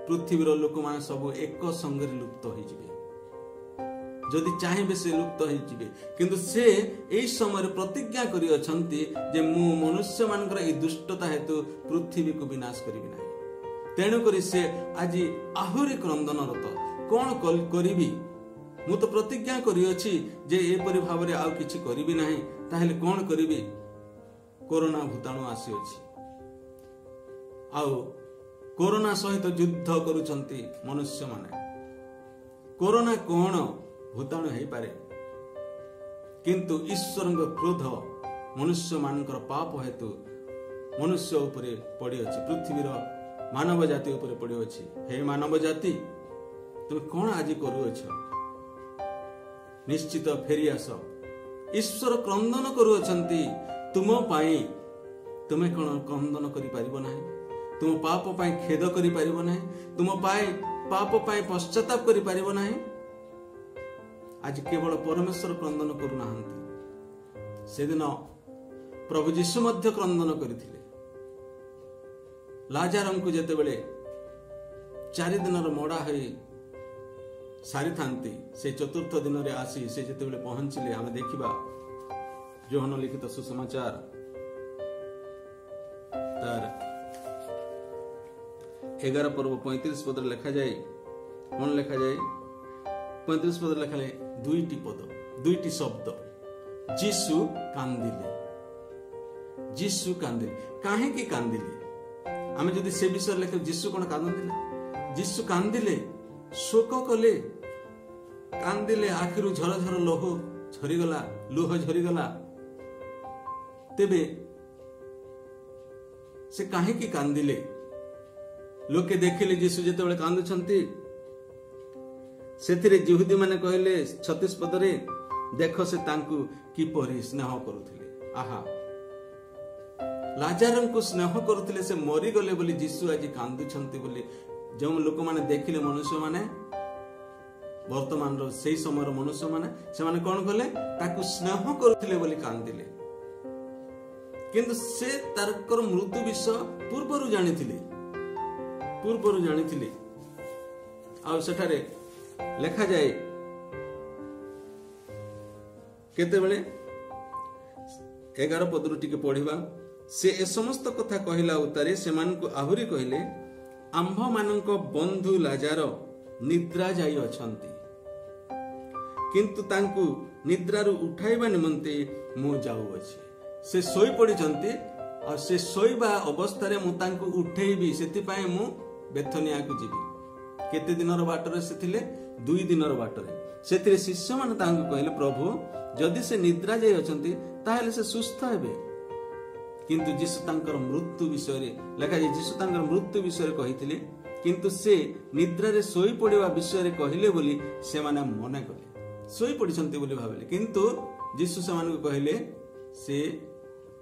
पृथ्वी लोक मान सब एक संगे लुप्त हो जिवे। जदि चाहिए से लुप्त हो जिवे किंतु से एई समय प्रतिज्ञा करी अछंती जे मु मनुष्य मानकर ए दुष्टता हेतु पृथ्वी को विनाश करिबि नाही। तेणु करी से आज आहुरी क्रंदनरत कोन करिबि मु तो प्रतिज्ञा करी अछि जे एपरि भाव रे आउ किछि करिबि नाही ताहेले कोन करिबि। कोरोना भूताणु आसी अछि आउ कोरोना सहित युद्ध करूछंती मनुष्य माने। कोरोना कोन भूताणु हेई पारे किंतु ईश्वर क्रोध मनुष्य मानकर पाप हेतु मनुष्य उपरे पड़ी अछि पृथ्वीर मानव जाति उपरे पड़ी अछि। हे मानव जाति तुम कौन आज करूअछ निश्चित फेरी आस। ईश्वर क्रंदन करूअछंती तुम पाई तुमे कौन क्रंदन करि परिबो नाही। तुम पाप पाई खेद करि परिबो नाही। तुम पाई पाप पाई पश्चाताप करि परिबो नाही। आज केवल परमेश्वर क्रंदन करूना से दिन प्रभु जीशु मध्य क्रंदन करथिले। लाजार को जेते बेले 4 दिन मड़ा हो सारी थांती से चतुर्थ दिन रे आसी से जेते बेले पहुंचले आमे देखिबा योहन लिखित सुसमाचार तार 11 पर्व 35 पद लिखा जाए। कौन लिखा जाए 35 पद लिखा जाए दुईटी पद दुईटी शब्द जीशु कांदिले। जीशु कांदिले काहे की कांदिले आमे जदि से विषय लिखे जीशु कोन कांदिले। जीशु कांदिले शोक कले कांदिले आखिरु झर झर लुह झरीगला। तेबे से काहे की कांदिले लोके देखिले जीशु जेते बेले कांदुछंती सेथिरे यहूदी माने कहले 36 पदरे देख से तांकु किपरि स्नेह करुथिले। आहा लाजार को स्नेह करुथिले से मरी गले बोली जीशु आज कांदुछंती बोली जो लोक माने देखिले मनुष्य माने वर्तमान रो सेही समय मनुष्य माने से माने कोन कले ताकु स्नेह करुथिले बोली कांदिले। किंतु से तारकर मृत्यु विषय पूर्वरु जानिथिले आ सेठारे लेखा जाए केते बेले 11 पदरु टिके पढ़िबा। से ए समस्त कथा कहिला उतारे सेमानकु आहुरी कहिले आम्भ मानक बंधु लाजार निद्रा जाई अछंती किंतु तांकु निद्रारु उठाइबा निमंते मु जाऊ अछि। से सोई पड़िचंती और से सोईबा अवस्था रे मु तांकु उठेइबी सेति पाए मु बेथनिया को जीवी। केते दिनर बाटरे से थिले 2 दिनर बाटरे सेतिरे शिष्य मान तांकु कहले प्रभु जदि से निद्रा जाई अछंती ताहेले से सुस्थ हेबे। किंतु जीशु तांकर मृत्यु विषय रे लेखा जे जीशु तांकर मृत्यु विषय रे कहिथिले किंतु से निद्रा रे सोई पड़िबा विषय रे कहिले बोली से माने मने कले सोई पड़िसंती बोली भाबले। किंतु जीशु से मान को कहले से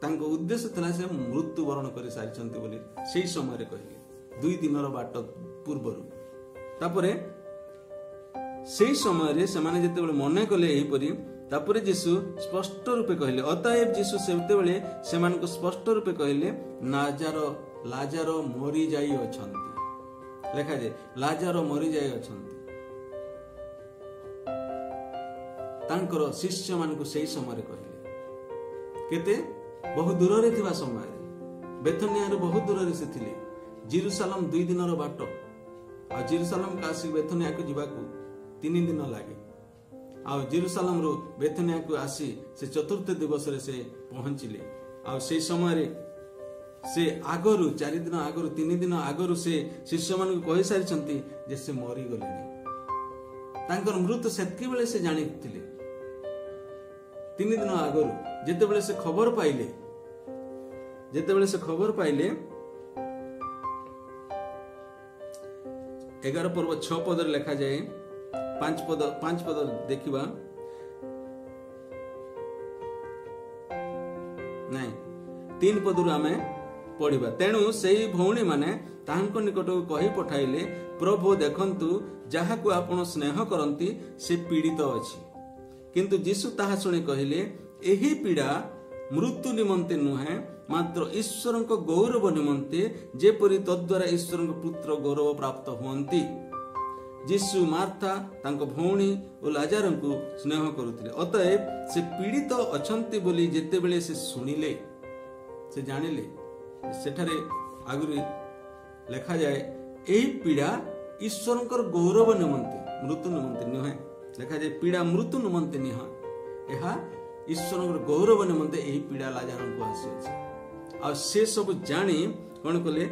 तांको उद्देश्य थला से मृत्यु वरण कर सारिछंती बोली सेही समय रे कहले 2 दिनर बाट पूर्वरु। तापरे सेही समय रे से माने जेते बेले मने कले एही परी तापरे जीशु स्पष्ट रूपे कहले। अतएव जीशु सेते बेले से मान को स्पष्ट रूपे कहले लाजार मरी जाई अछंती। लेखा जे लाजार मरी जाई अछंती। तांकर शिष्य मान को सेही समय रे कहले केते बहु दूर रे थिबा समय बेथनिया रे बहुत दूर रे से थिले। जेरूशलेम 2 दिनर बाट आ जेरूशलेम कासी बेथनिया को जीवाकू 3 दिन लागे। आ जेरूशलेम रो बेथनिया को आसी से चतुर्थ दिवस रे से पहुंचिले। आ से समय रे से आगरू 4 दिन आगरू 3 दिन आगरू से शिष्य मान कहि सारिछंती जे से मरी गलेनी तांकर मृत्यु सेतकी बेले से जानिथिले 3 दिन आगरू जेतेबेले से खबर पाइले 11 पर्व 6 पद लिखा जाए 5 पद देखिबा नहीं 3 पदरु आमे पढ़िबा। तेणु सेही भौणी माने ताहांको निकटକୁ कहि पठाइले प्रभु देखंतु जाहाकु आपण स्नेह करंती से पीड़ित अछि। किंतु यीशु ताहा सुनि कहिले एही पीड़ा मृत्यु निमंते नुहे मात्र ईश्वरक गौरव निमंते जेपरि तद्वारा ईश्वरक पुत्र गौरव प्राप्त हुअंती। यीशु मार्था तांको भौणी और लाजारंकु स्नेह करुथिले अतएव से पीड़ित अछंती बोली जेतेबेले से सुनिले से जानिले सेठारे आगुरी लिखा जाए एही पीड़ा ईश्वरकर गौरव निमंते मृत्यु निमंते नुहे लिखा जाए पीड़ा मृत्यु निमंते निहा एहा ईश्वरकर गौरव निमंते एही पीड़ा लाजारंकु आसी अछि। आ से सब जानी कोन कले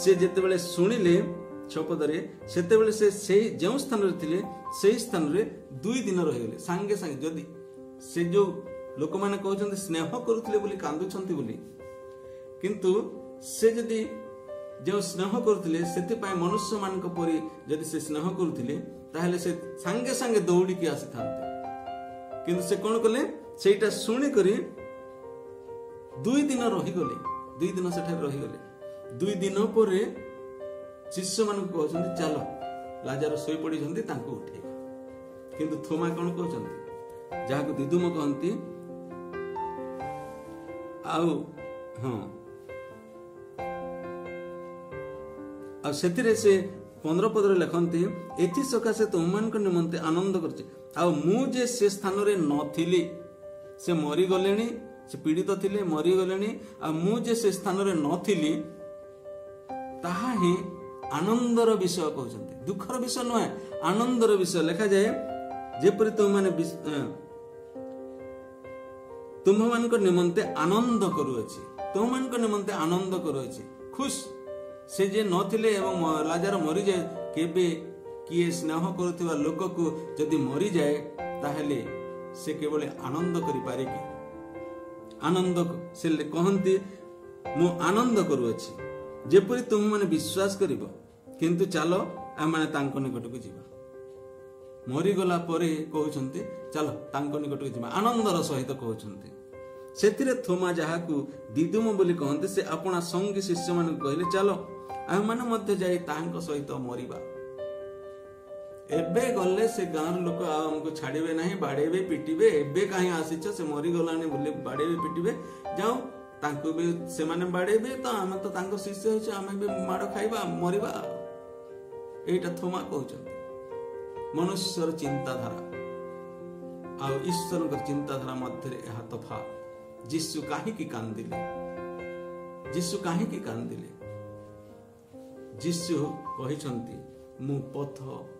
से जेतेबेले सुनिले 6 पदरे सेतेबेले से जो स्थान रे थिले सेही स्थान रे 2 दिन रहिगले सांगे सांगे जदी से जो लोक माने कहउछन्ते स्नेह करूथिले बोली कांदुछन्ती बोली किंतु से जदी जो स्नेह करूथिले सेति पाए मनुष्य मानक परि जदी से स्नेह करूथिले ताहेले से सांगे सांगे दौड़ी के आसी थांते किंतु से कोन कले सेटा सुनी करी 2 दिन रहिगले 2 दिन सेठा रहिगले 2 दिन पर शिष्य मान कहते चलो लाजार शोई पड़ी उठे किंतु थोमा कौन कहते जहाँ को दिदुम कहती से 15 पदर लिखती एथि सकाशे तुम निमंते आनंद करछे मु जे से स्थान रे नथिली से मरी गले से पीड़ित थिले मरी गले मु जे से स्थान रे नथिली ताहा ही आनंदर विषय कहते दुखर विषय नुहे आनंदर विषय लिखा जाए जेपरि तुम मान निमंते आनंद करुअछि तुम मान निमंते आनंद करुअछि खुश से जे नथिले एवं लाजार मरी जाए केबे किए स्नेह करुवा लोक को जदि मरी जाए ताहले से केवल आनंद करि पारे कि आनंद से कहंती मु आनंद करुअछि जेपरि तुम माने विश्वास करिबो किंतु चलो आमे तांको निकटକୁ ଯିବା मरीगला परे कहउछन्ते चलो तांको निकटକୁ ଯିବା आनंदर सहित कहउछन्ते सेतिरे थोमा जाहाकू दिदुम बोली कहंते से अपना संगी शिष्य मान कहले चलो आमे माने मध्य जाई तांको सहित मरिबा एबे गले से गांर लोक हमको छाड़िबे नाही बाडेबे पिटिबे एबे काहे आसीछ से मरी गलानी बोली बाडेबे पिटिबे जाओ तांको भी से माने बाडेबे तो आमे तो तांको शिष्य होछ आमे भी माड़ खाइबा मरिबा एटा थोमा कहउछन मनुष्यर चिंताधारा आ ईश्वरक चिंताधारा मध्य एहा तफात यीशु काहे की कांदिले यीशु कहिसंती मु पथ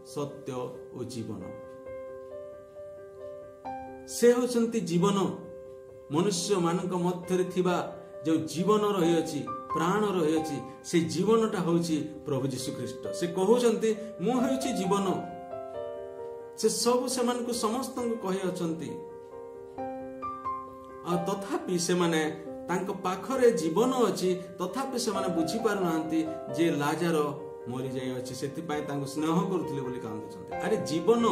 सत्य और जीवन से होचंती जीवन मनुष्य मानक मध्य थिबा जो जीवन रही अछि प्राण रही अछि से जीवनटा होछि प्रभु यीशु ख्रीष्ट से कहउचंती मु होछि जीवन से सब से मान को समस्त को कहि अछंती आ तथापि से माने तांको पाखरे जीवन अछि तथापि से माने बुझी पार नांती जे लाजार मरी जाय अछि सेति पाए तांको स्नेह करथिले बोली कांदुचंती अरे जीवन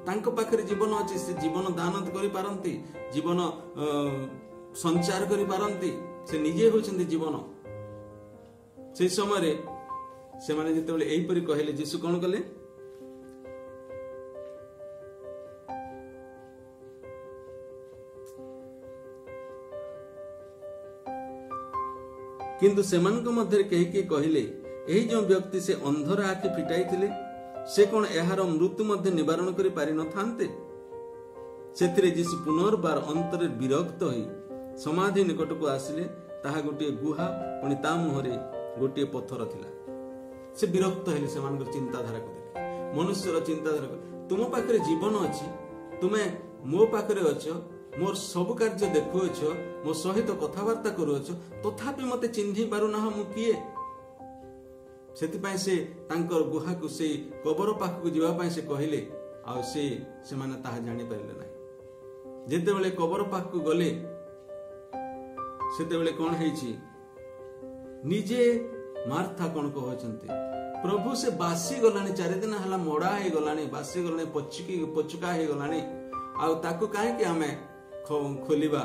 तांको पाखरे जीवन अछि से जीवन दान करि पारंती जीवन संचार करि पारंती से निजे होचंती जीवन से समय रे से माने जेतेबेले एही परि कहले यीशु कोन कले किंतु सेमानक मध्य कही कहले एही जो व्यक्ति से अंधर आखि फिटाई थिले से कोन एहार मृत्यु मध्य निवारण करि पारि न थांते सेथिरे यीशु पुनर्बार अंतरे विरक्त होई समाधि निकट को आसिले ताहा गोटे गुहा पुनि ता मुहरे गोटे पत्थर थिला से विरक्त हेले सेमानक चिंताधारा को देखि मनुष्यर चिंताधारा तुम पाखरे जीवन अछि तुमे मो पाखरे अछ मोर सब कार्य देखुछ, मो सहित कथबार्ता करुछ, तथापि मते चिन्हि पारुना मु किए। से तांकर गुहा को से कबर पाख को जीवा पाए से कहले, आ से माने ताहा जानि पाइले नाही। जेते बेले कबर पाख को गले सेते बेले कोन हेछि, निजे मार्था कोन कहउछंती, प्रभु से बासी गलानी, 4 दिन हला मोड़ा हे गलानी, बासी गलानी, पचुका हे गलानी, आ ताकू काहे कि हमें खोलिबा।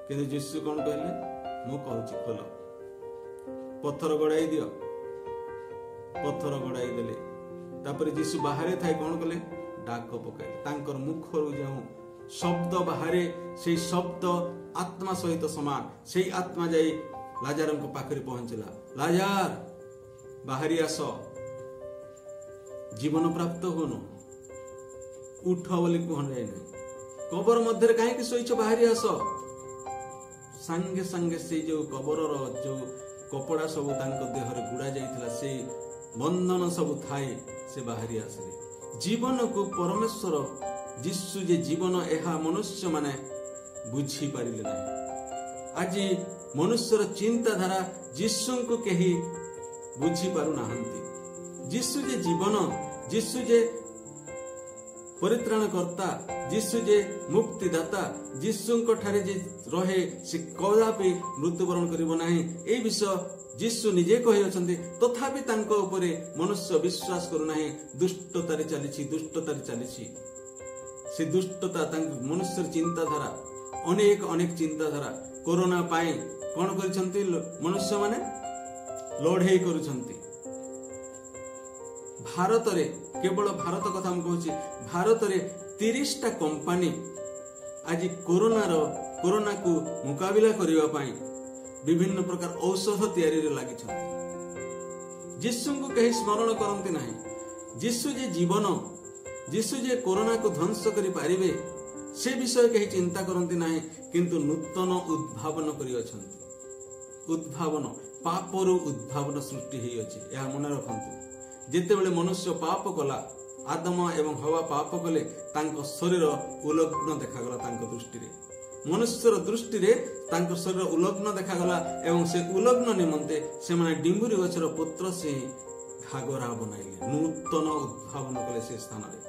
किंतु यीशु कोन कहले, मु कहूची खोल, पत्थर गड़ाई दियो। पत्थर गड़ाई देले। तापर यीशु बाहरे थाई कोन कले, डाक पकाइले। तांकर मुखरु जाऊ शब्द बाहरे, से शब्द आत्मा सहित समान। से आत्मा जाई लाजार को पाखरे पहुंचला, लाजार बाहरी आस, जीवन प्राप्त होनो, उठ बोली कहले नहीं। कबर मध्य कहीं शोच, बाहरी आस। सांगे सांगे से जो कबर जो कपड़ा सब देहरे गुड़ा जाइथिला, से बंधन सब थाए, से बाहरी आसले। जीवन को परमेश्वर यीशु जे जीवन एहा मनुष्य माने बुझी पारिले नहीं। आज मनुष्यर चिंताधारा यीशु को कहीं बुझी पारु नाहंती। यीशु जे जीवन, यीशु जे परित्राण कर्ता, यीशु जे मुक्तिदाता, यीशु को ठारे जे रहे से कदापि मृत्युवरण करिबो नाही। ए विषय यीशु निजे कहि अछंती, तथापि तांको उपरे मनुष्य विश्वास करू नाही। दुष्टतारे चलीछि, दुष्टतारे चलीछि। से दुष्टता तांको मनुष्यर चिंताधारा, अनेक अनेक चिंताधारा। कोरोना पाए कोन करिसंती मनुष्य माने, लड़ाई करुछंती। भारत रे, केवल भारत कथा हम कहूची, भारत रे 30टा कंपनी आज कोरोना को मुकाबिला करिवा पाई विभिन्न प्रकार औषध तैयारी रे लागि छथि। यीशु को कहीं स्मरण करंती नाही। यीशु जे जीवन, यीशु जे कोरोना को ध्वंस करि पारिबे, से विषय कहीं चिंता करंती नाही। किंतु नूतन उद्भावन करि अछंती। उद्भावन, पापरु उद्भावन सृष्टि हेइ अछि। या मन रखंतु, जेते बेले मनुष्य पाप कला, आदम एवं हवा पाप कले, तांको शरीर उलग्न देखागला। तांको दृष्टि रे, मनुष्यर दृष्टि रे तांको शरीर उलग्न देखागला। एवं से उलग्न निमंते से माने डिंबुरी गछर पत्र से घागरा बनाइले, नूतन उद्भावन कले। से स्थान रे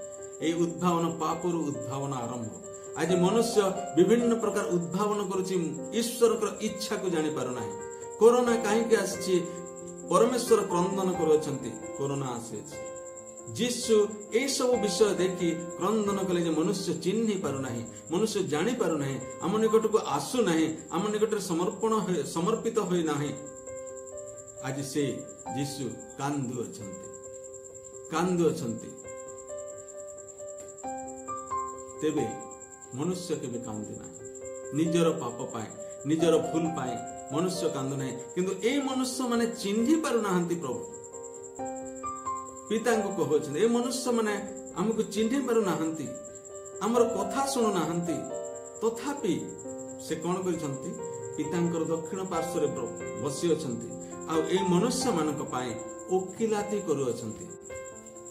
एई उद्भावन, पापरु उद्भावन आरंभ। आज मनुष्य विभिन्न प्रकार उद्भावन करुछि, ईश्वर को इच्छा को जानि पारु नाही। कोरोना कहीं आसी, परमेश्वर क्रंदन करुछंती, कोरोना आसी। यीशु ए सब विषय देखि क्रंदन कले जे मनुष्य चिन्हि पारु नाही, मनुष्य जानि पारु नाही, आम निकट को आसु नाही, आम निकट समर्पित होई नाही। आज से यीशु कांदु अछंती। तेबे मनुष्य केबे कांदी नाही। निजर पाप पाए, निजर भूल पाए मनुष्य कांदु नाही। किंतु ए मनुष्य माने चिन्हि पारु नाहंती प्रभु। पिता को कहउछन, ए मनुष्य माने हमको चिन्हि पारु नाहंती, हमर कथा सुनु नाहंती। तथापि से कोन करिसंती, पितांकर दक्षिण पार्श्व रे बसी अछंती, आ ए मनुष्य मानक पाए ओकिलाती करू अछंती,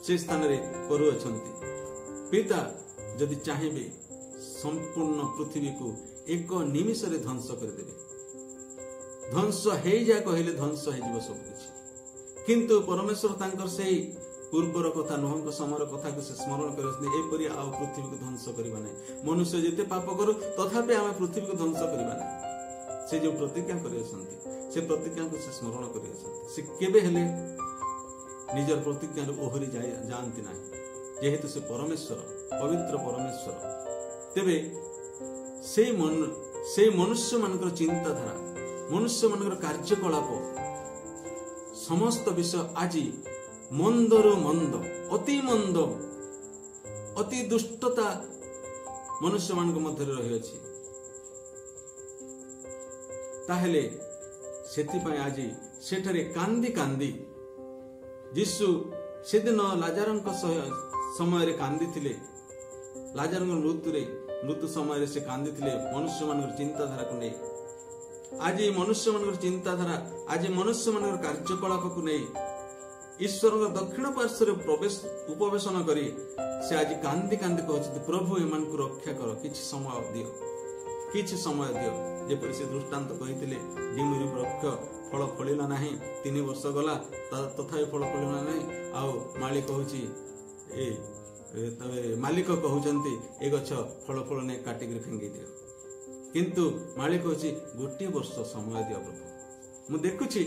से स्थान रे करू अछंती। पिता जदि चाहिबे संपूर्ण पृथ्वी को एक निमिष रे ध्वंस कर देबे। ध्वंस हे जा कहले ध्वंस हे जीव सब किछि। किंतु परमेश्वर तांकर सेही पूर्वर कथा, नोहक समर कथा को से स्मरण करछथि, एपरि आ पृथ्वी को ध्वंस करिबा नै। मनुष्य जेते पाप करू, तथापि आमे पृथ्वी को ध्वंस करिबा नै। से जो प्रतिज्ञा करिसंती, से प्रतिज्ञा को से स्मरण करिसंती। से केबे हेले निजर प्रतिज्ञा रे ओहरी जानती नाही, जेहेतु से परमेश्वर, पवित्र परमेश्वर। तेबे से मनुष्य मानकर चिंताधारा, मनुष्य मानकर कार्यकलाप, समस्त विषय आज मंदरु मंद, अति मंद, अति दुष्टता मनुष्य मान मध्य रही अछि। ताहेले सेतिपय आज सेठरे कांदी कांदी यीशु सेदिन लाजारंक समय रे कांदी थिले। लाजारंक मृत्यु समय से कांदी थिले मनुष्य मानकर चिंताधारा को नहीं। आज मनुष्य मानकर चिंताधारा, आज मनुष्य मानकर कार्यकलाप को नहीं, ईश्वर दक्षिण पार्श्व प्रवेश उपवेशन करी से आज कांदी कांदी कहते प्रभु एमान को रक्षा कर किछि समय दियो किछि समय दियो जेपरि से दृष्टांत कहिथिले डिमुरी वृक्ष फल फलिला नाही 3 वर्ष गला तथापि फल फलिला नाही आउ मालिक कहूची मालिक कहउचंती ए गछ फल फल ने काटिक फेंगी दियो किंतु मालिक कहूची गोटे वर्ष समय दियो प्रभु मु देखुची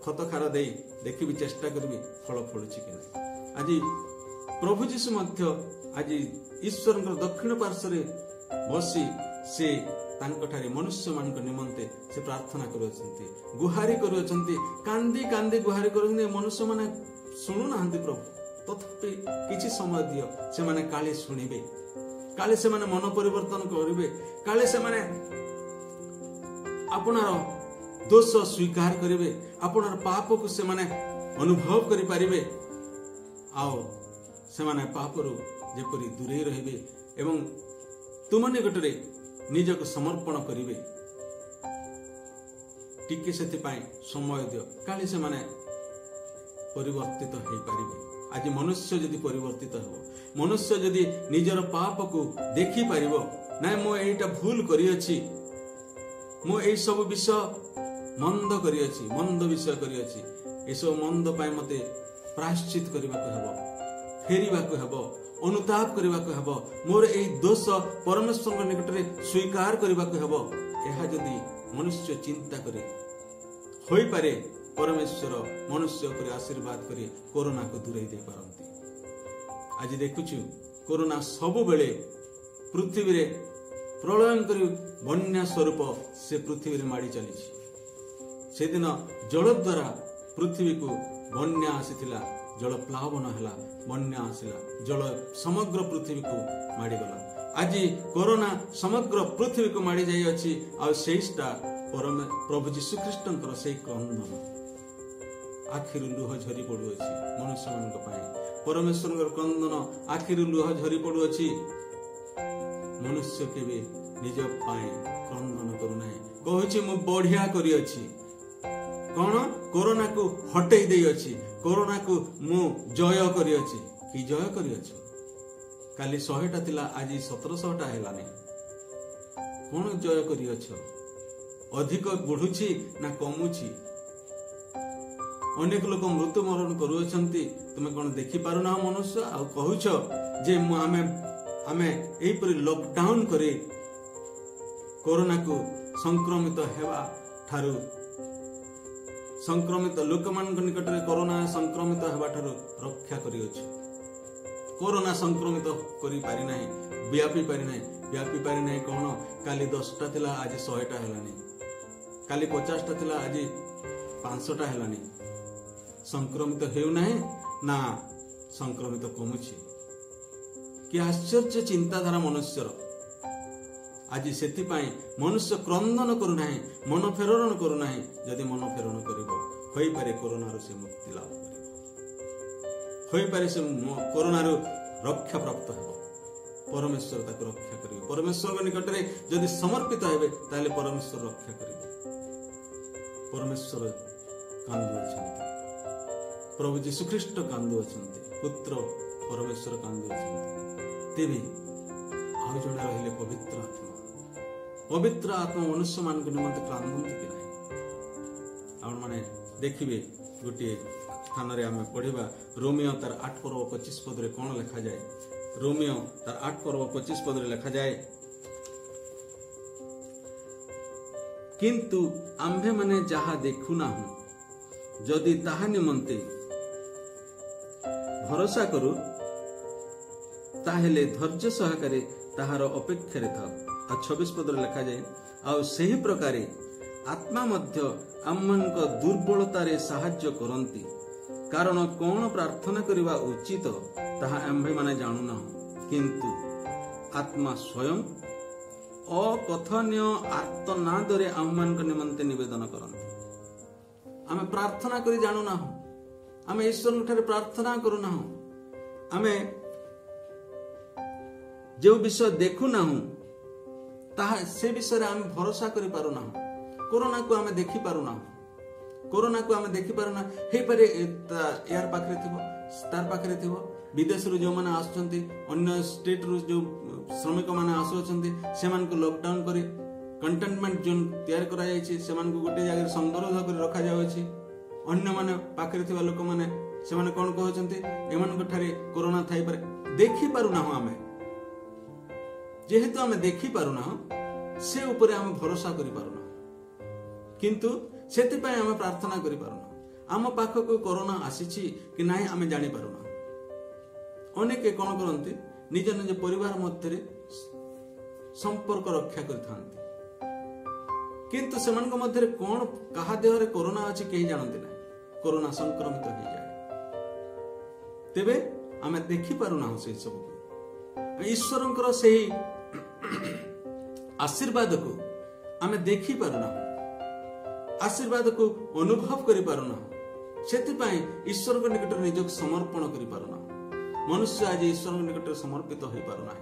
खत खार दे देखि चेष्टा करबी फल फलुची कि नहीं। आज प्रभु जीशु मध्य आज ईश्वर दक्षिण पार्श्व बसी से तांकठारी मनुष्य मान निमंते से प्रार्थना करुछंती गुहारी करुछंती कांदी कांदी गुहारी करुछंती मनुष्य माने सुनु नाहंती प्रभु तथापि किछि समय दियो से माने काले सुनिबे काले से माने मन परिवर्तन करिवे काले से माने आपनार दोष स्वीकार करिवे आपनार पाप को से माने अनुभव करि परिवे आओ से माने पापरु जेपरि दूरे रहिबे एवं तुम निकटरे निजक समर्पण करिवे टिके सेति पाए समय दियो काले से माने परिवर्तित हो पारिबे। आज मनुष्य जदि परिवर्तित हो मनुष्य जदि निजर पाप को देखि पारिबो ना मो एटा भूल करि अछि मो एई सब विषय मंद करि अछि मंद विषय करि अछि ए सब मंद पाए मते प्रायश्चित करबा को हेबो फेरिबा को हेबो अनुताप करबा को हेबो मोर एई दोष परमेश्वर निकट रे स्वीकार करबा को हेबो एहा जदि मनुष्य चिंता करे होई पारे परमेश्वर मनुष्य पर आशीर्वाद करी कोरोना को दूरे दे पारंती। आज देखुछु कोरोना सब बेले पृथ्वी रे प्रलयंकरी बन्या स्वरूप से पृथ्वी रे माड़ी चली से दिन जल द्वारा पृथ्वी को बन्या आसीथिला जल प्लावन हला बन्या आसिला जल समग्र पृथ्वी को माड़ी गला आज कोरोना समग्र पृथ्वी को माड़ी जाई अछि आ सेइस्टा प्रभु जीशु ख्रीष्टंकर से क्रंदन आखिर लुह झरी पड़ू अछि मनुष्य मान पाए परमेश्वर क्रंदन आखिर लुह झरी पड़ू अछि मनुष्य केबे निज पाए क्रंदन करू नाही कहूची मु बढ़िया करी अछि कौन कोरोना को हटई दे अछि कोरोना को मु जय करी अछि कि जय करी अछि काली 100टा थिला आज 1700टा हेलानी कौन जय करी अछि अधिक बढ़ुछि ना कमुछि अनेक लोक मृत्यु मरण करुछंती तुमे कोन देखि पारु ना मनुष्य आ कहूछ जे आमे एई परि लॉकडाउन करे कोरोना को संक्रमित हेबा ठारू संक्रमित लोक मान निकट रे कोरोना संक्रमित हेबा ठारू रक्षा करियो कोरोना संक्रमित करि पारि नाही व्यापी पारि नाही कोन काली 10टा थिला आज 100टा हेलानी काली 50टा थिला आज 500टा हेलानी संक्रमित हेउ नाही ना संक्रमित कमुछि कि आश्चर्य चिंताधारा मनुष्यर आज सेति पाए मनुष्य क्रंदन करू नाही मन फेरण करू नाही जदि मन फेरण करिवो होई पारे कोरोना रो से मुक्ति लाभ करिवो होई पारे से कोरोना रो रक्षा प्राप्त हेबो परमेश्वर ताको रक्षा करिवो परमेश्वर निकट रे जदि समर्पित हेबे ताले परमेश्वर रक्षा करिवो परमेश्वर कांदु अछंती प्रभु जीशु ख्रीष्ट कांदु अछंती पुत्र परमेश्वर कांदु अछंती तेबे आउ जणे रहिले पवित्र आत्मा मनुष्य मान को निमंत कांदंती कि नाही आपण माने देखिबे गोटे स्थान रे आमे पढिबा रोमियो तार 8 पर्व 25 पद रे कोन लिखा जाय रोमियो तार 8 पर्व 25 पद रे लिखा जाय किंतु आम्भे माने जहा देखु ना जदि ताहा निमंते भरोसा करू ताहेले धैर्य सहकारे ताहार अपेक्षा रे था 26 पद रे लिखा जाय आ सही प्रकार आत्मा मध्य आमनक दुर्बलता रे सहाय्य करंती कारण कौन प्रार्थना करबा उचित ताहा आम्भे माने जानु ना किंतु आत्मा स्वयं अकथनीय आर्तनाद रे आमनक निमंते निवेदन करंती आमे प्रार्थना करी जानु ना आमे ईश्वर ठारे प्रार्थना करू ना आमे जो विषय देखु ना से विषय आम भरोसा करि पारु ना कोरोना को आम देखि पारु ना कोरोना को आम देखिपारुना हे पारे यार पाखरे थिबो तार पाखरे थिबो विदेश रू जो माने आसुचंती अन्य स्टेट रू जो श्रमिक माने आसुचंती सेमान को लॉकडाउन करी कंटेनमेंट जोन तैयार करा जायछि सेमान को गोटे जगह संगरोध कर रखा जायछि अन्य माने पाखरे थिबा लोक माने सेमाने कोन कहउचंती एमान को ठारे कोरोना थाई पारे देखि पारुना हो आमे जेहेतु आमे देखि पारुना से ऊपर आमे भरोसा करि पारुना किंतु सेति पय आमे प्रार्थना करि पारुना आम पाखक कोरोना आसीछि कि नाही आमे जानि पारुना अनेक कोन करंती निज निज परिवार मध्य संपर्क रक्षा करथांती किंतु सेमान मध्य कौन कहा देहरे कोरोना अच्छी कहीं जानते ना कोरोना संक्रमित हो जाए तेबे आमे देखि पारुना से सब ईश्वर से आशीर्वाद को आमे देखि पारुना आशीर्वाद को अनुभव करि पारुना सेति पय ईश्वर के निकट निजक समर्पण करि पारुना मनुष्य आज ईश्वर के निकट समर्पित हो पारुना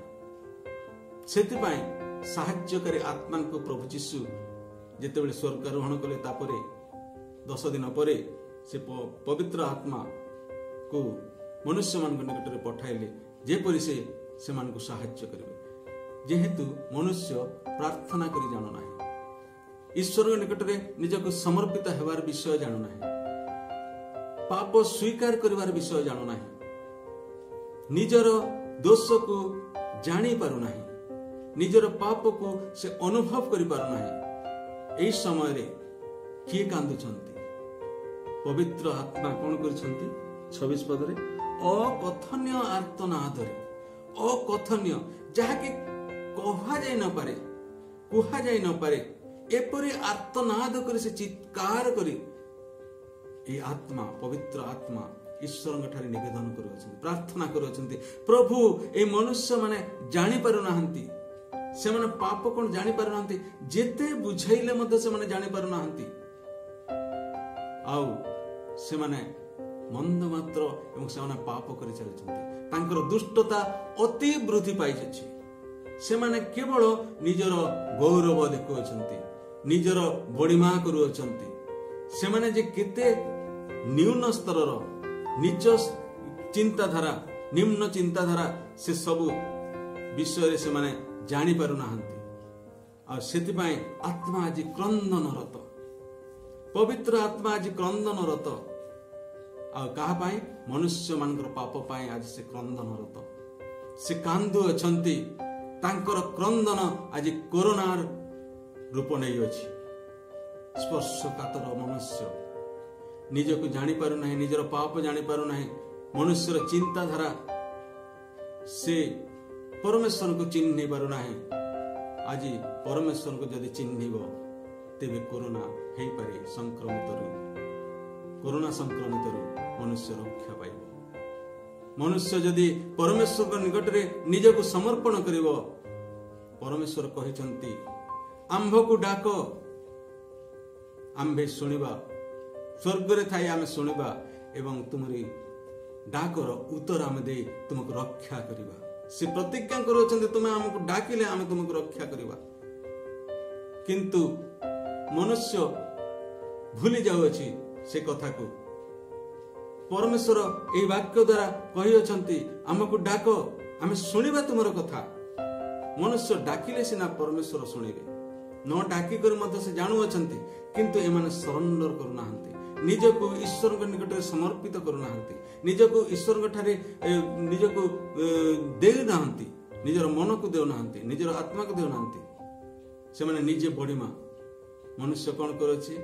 सेति पय सहाय्यकारी आत्मा को प्रभु यीशु जेतेबेले स्वर्गारोहण कले तापरे 10 दिन परे से पवित्र आत्मा को मनुष्य मान निकट में पठाइले जेपरि से मान को सहाय्य करिवे जेहेतु मनुष्य प्रार्थना करी जानो नाही ईश्वर के निकट में निजक समर्पित हेबार विषय जानो नाही पाप स्वीकार करिवार विषय जानो नाही निजर दोष को जानी पारु नाही निजर पाप को से अनुभव करि पारु नाही एई समय रे किए कांदुचंती पवित्र आत्मा कोन करछंती 26 पद रे अकथनीय आर्तनादरे अकथनीय जहाके कहा जाय न पारे कुहा जाय न पारे एपरि आर्तनाद करि से चित्कार करि ए आत्मा पवित्र आत्मा ईश्वर ठारे निवेदन करूछंती प्रार्थना करूछंती प्रभु ए मनुष्य माने जानि पारु नाहंती से माने पाप कोन जानि पारु नाहंती जेते बुझाइले मते से माने जानि पारु नाहंती आउ से माने मंद मात्र एवं से माने पाप करि चलछंती तांकर दुष्टता अति वृद्धि पाइ छै से माने केवल निजर गौरव देखुछंती निजर बड़ीमा करूछंती से माने जे केते न्यून स्तरर निज चिंताधारा निम्न चिंताधारा से सब विषय से माने जानी पारु नाहंती आ सेति पय आत्मा आज क्रंदनरत पवित्र आत्मा आज क्रंदनरत आ कहा पाए मनुष्य मानकर पाप पाए आज से क्रंदनरत से कांदु अछंती तांकर क्रंदन आज कोरोना रूप नै अछि स्पर्शकातर मनुष्य निजको जानी पारु नाही निजर पाप जानी पारु नाही मनुष्यर चिंताधारा से परमेश्वर को चिन्ह पारु नाही आज परमेश्वर को जदि चिन्हिब तेबे कोरोना हे पारे कोरोना संक्रमित मनुष्य रक्षा पाइब मनुष्य जदि परमेश्वर को निकट रे निजको समर्पण करिवो परमेश्वर कहिसंती आंभ को डाक आंभे सुनिबा स्वर्ग रे थाई आमे सुनिबा एवं तुमरी डाकर उत्तर आमे दे तुमको रक्षा करिबा से प्रतिज्ञा करूछन्ते तुमे हमको डाकिले आमे तुमको रक्षा करिबा किंतु मनुष्य भूली जाउछि से कथा को परमेश्वर एई वाक्य द्वारा कहि अछन्ती हमको डाक आमे सुनिबा तुमर कथा मनुष्य डाकिले सिना परमेश्वर सुनिबे न डाकी कर मध्य से जानु अछन्ती किंतु एमाने सरेंडर करू नाहंती निजको ईश्वर के निकट समर्पित करू नाहंती निजको ईश्वर के ठारे निजको दे नाहंती निजर मन को देउ नाहंती निजर आत्मा को देउ नाहंती से माने निजे बडीमा मनुष्य कोन करछि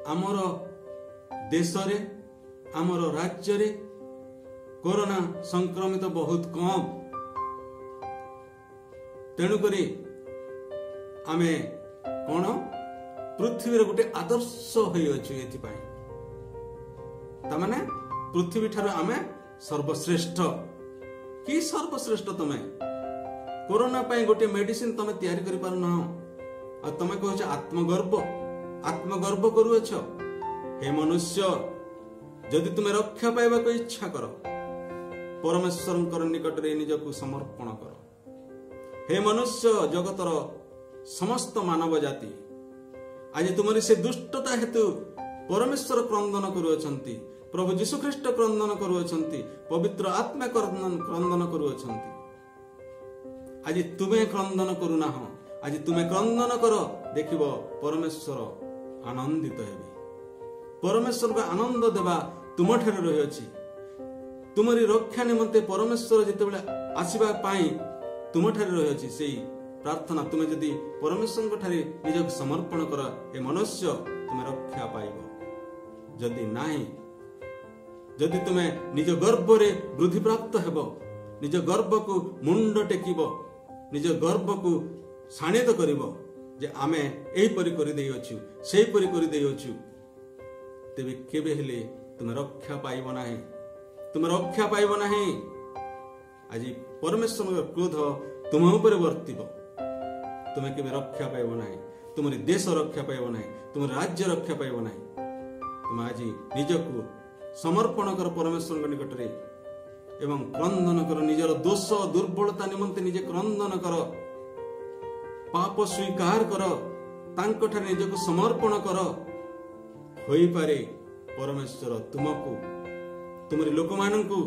हमर देश रे हमर राज्य रे कोरोना संक्रमित बहुत कम तेणु करी आमे कोन पृथ्वी रे गोटे आदर्श होई अछि एथि पई तमाने पृथ्वी ठार आमे सर्वश्रेष्ठ कि सर्वश्रेष्ठ तमे कोरोना पाई गोटे मेडिसिन तमे तैयारी करि पारु ना आ तमे कहछ आत्मगर्व करूछ हे मनुष्य जदि तुमे रक्षा पाइबा को इच्छा कर परमेश्वर निकट रे निजको समर्पण कर हे मनुष्य जगतर समस्त मानव जाति आज तुमरी से दुष्टता हेतु परमेश्वर क्रंदन करुअछंती, प्रभु यीशु ख्रीष्ट क्रंदन करुअछंती, पवित्र आत्मा क्रंदन करुअछंती। आज तुमे क्रंदन करुना हो, आज तुमे क्रंदन कर, देखिब परमेश्वर आनंदित हेबे। परमेश्वर को आनंद देवा तुम ठारे रही अछि। तुमरी रक्षा निमंते परमेश्वर जेतेबेले आसीबा पाई तुम ठारे रही अछि। सेही प्रार्थना तुमे जदि परमेश्वर ठारे निजक समर्पण कर, ए मनुष्य तुमे रक्षा पाइब। जदि नाही, जदि तुमे निज गर्व रे वृद्धि प्राप्त हेब, निज गर्व को मुंड टेकिब, निज गर्व को शाणित करिब जे आमे एही परि करि देई अछु, सेही परि करि देई अछु, तेबे केबे हेले तुमे रक्षा पाइब नाही, तुमे रक्षा पाइब नाही। आज परमेश्वर क्रोध तुम ऊपर वर्तिब, तुमे केबे रक्षा पाइब नाही, तुमरी देश रक्षा पाइब नाही, तुम राज्य रक्षा पाइब नाही। तुम आज निजको समर्पण कर परमेश्वर निकट रे एवं क्रंदन कर, निजर दोष दुर्बलता निमंते निजे क्रंदन कर, पाप स्वीकार कर, तांको ठारे निजको समर्पण कर। होई पारे परमेश्वर तुमको, तुमरी लोक माननकु,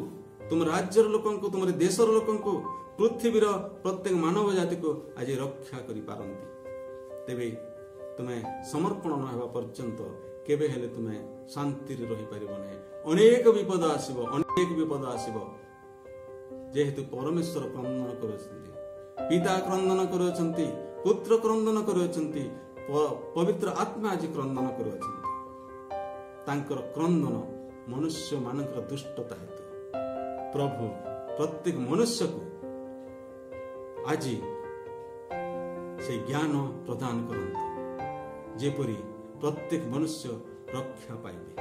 तुम राज्यर लोकंकु, तुमरी देशर लोकंकु, पृथ्वीर प्रत्येक मानव जाति को आज रक्षा करि पारंती। तेबे तुमे समर्पण न हेबा पर्यंत केबे हेले तुमे शांति रे रहि परिबो नै। अनेक विपद आसीबो, अनेक विपद आसीबो। जेहेतु परमेश्वर क्रंदन करुछंती, पिता क्रंदन करुछंती, पुत्र क्रंदन करुछंती, पवित्र आत्मा आज क्रंदन करुछंती। तांकर क्रंदन मनुष्य मानकर दुष्टता हेतु प्रभु प्रत्येक मनुष्य को आज से ज्ञान प्रदान करते, जेपरी प्रत्येक मनुष्य रक्षा पाइबे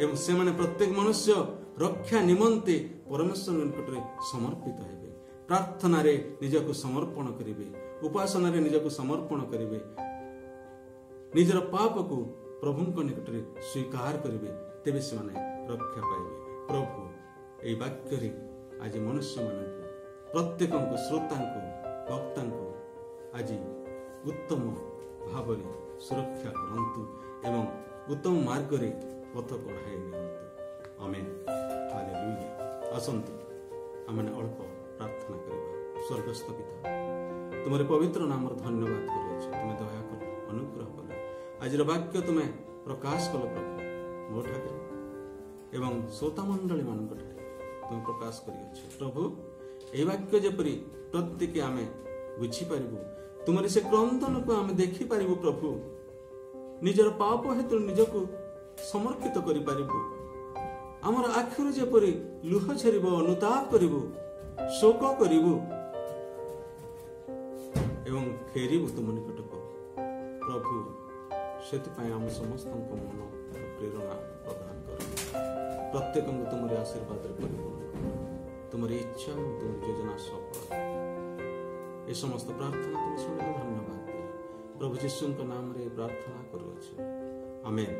एवं से माने प्रत्येक मनुष्य रक्षा निमंते परमेश्वर निकट रे समर्पित हेबे। प्रार्थना रे निजको समर्पण करिवे, उपासना रे निजको समर्पण करिवे, निजर पाप को प्रभुଙ୍କ निकट रे स्वीकार करिवे, तेबे से माने रक्षा पाइबे। प्रभु एई वाक्य रे आज मनुष्य मानक प्रत्येक श्रोता भक्ता आज उत्तम भाव सुरक्षा करंतु एवं उत्तम मार्ग रे पथ कढ़ाई नियंतु। आमेन, हालेलुया। आसंतु आमने अल्प प्रार्थना करिबा। स्वर्गस्थ पिता, तुमरे पवित्र नाम धन्यवाद करूछु। तुमे दया कर, अनुग्रह कर, आज वाक्य तुमे प्रकाश कल प्रभु मो ठाकुर एवं श्रोता मंडली मानक ठाकुर तुम प्रकाश करियछ प्रभु। ए वाक्य जेपरि प्रत्येक आमे बुझी पारिबु, तुमरे से क्रंदन को आमे देखि पारिबु प्रभु, निजर पाप हेतु निजको समर्पित करि पारिबु। हमर आखिर जेपरि लुह झरिबो, अनुताप करिबु, शोक करिबु एवं फेरिबु तुम निकटको प्रभु। सेतु आम समस्त मन प्रेरणा प्रदान कर, प्रत्येक तुम आशीर्वाद तुम इच्छा तुम योजना सफल। ये समस्त प्रार्थना तुम शुणी धन्यवाद प्रभु यीशु नाम रे प्रार्थना करूँ। आमेन।